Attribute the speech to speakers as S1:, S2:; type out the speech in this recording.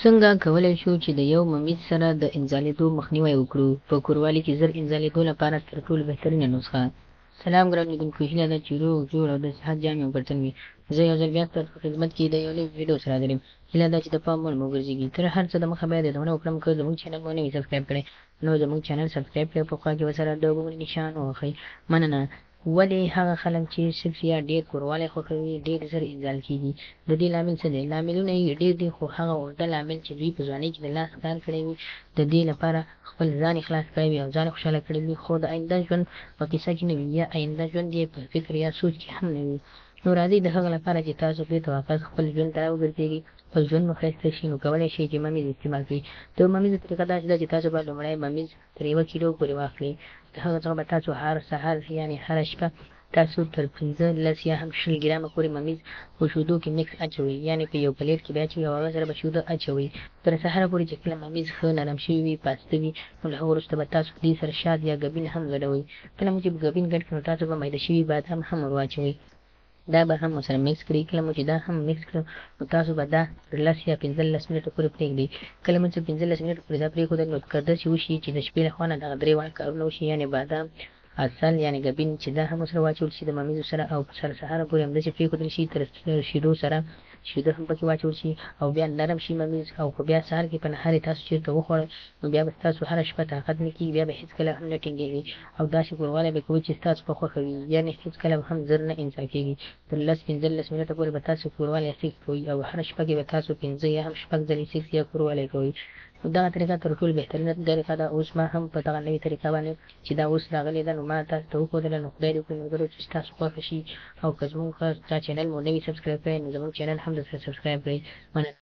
S1: څنګه کولی شو چې د یو ممیز سره د انزالېدو مخنیوی وکړو؟ په کوروالي کې ژر انزالېدو لپاره تر ټولو بهترینه نسخه. سلام ګران لیدونکو، هیله ده چې روغ جوړ او د صحت جام یو برتن وي. زه یو ځل بیا ستاسو په خدمت کې د یو نوي ویډیو سره حاضر یم. هیله ده چې د پام وړ مو وګرځېږي. تر هر څه دمخه باید یادونه وکړم که زموږ چینل مو نه وي سبسکرایب کړی نو زموږ چینل سبسکرایب کړئ، په خوا کې ورسره د بغل نشان ووهئ. مننه. ولې هغه خلک چې صرف یا ډېر کوروالی خوښوي ډېر ژر انزال کېږي؟ د دې لامل څه دی؟ لاملونه یې ډېر دي، خو هغه اوږده لامل چې دوی په ځوانۍ کې د لاس کار کړی وي، د دې لپاره خپل ځان یې خلاص کړی وي او ځان یې خوشحاله کړی وي، خو د آینده ژوند په کیسه کې نه وي، یا آینده ژوند یې په فکر یا سوچ کې هم نه وي. نو راځئ د هغه لپاره چې تاسو بېرته واپس خپل ژوند ته راوګرځېږئ، خپل ژوند مو ښایسته شي، نو کولی شئ چې ممیز استعمال کړئ. د ممیزو طریقه داسې ده چې تاسو به لومړی ممیز تر 1 کیلو پورې واخلئ. د هغه څخه به تاسو هر سهار یعنې هره شپه تاسو تر 15 یا هم 20 ګرامه پورې ممیز په شیدو کې مکس اچوئ، یعنې په یو پلیټ کې به اچوئ او هغه سره به شیدو اچوئ تر سهاره پورې. چې کله ممیز ښه نرم شوي وي، پاسته وي، نو له هغه وروسته به تاسو په دې سره شات یا ګبین هم ګډوئ. کله مو چې ګبین ګډ کړئ نو تاسو به میده شوي بادام هم ور واچوئ، دا به هم ورسره مکس کړئ. کله مو چې دا هم مکس کړه نو تاسو به دا تر 10 یا 15 منټو پورې پرېږدئ. کله مو چې 15 منټو پورې دا پرېښودل نو که داسې وشي چې د شپې له خوا نه دغه درې واړه کارونه وشي، یعنې بادام، عسل یعنې ګبین چې دا هم ورسره واچول شي د ممیزو سره او تر سهاره پورې همداسې پرېښودل شي تر شیدو سره، شیدو هم پکې واچول شي او بیا نرم شي ممیز، او که بیا سهار کې په نهار تاسو چېرته وخوړل نو بیا به ستاسو هره شپه طاقت نه کېږي، بیا به هېڅکله هم نه ټینګېږي او داسې کوروالی به کوئ چې ستاسو په خوښه وي، یعنې هېڅکله هم زر نه انزال کېږي. تر 10-15 منټه پورې به تاسو کوروالی سیخ کوئ او هره شپه کې به تاسو 5 یا هم 6 ځلې سیخ یا کوروالی کوئ. نو دغه طریقه تر ټولو بهترینه طریقه ده. اوس ما هم په دغه نوې طریقه باندې چې دا اوس راغلې ده نو ما تاسو ته وښودله. نو خدای دې وکړي ملګرو چې ستاسو خوښه شي، او که زموږ دا چینل مو نه وي سبسکرایب کړی نو زموږ چینل هم درسره سبسکرایب کړئ. مننه.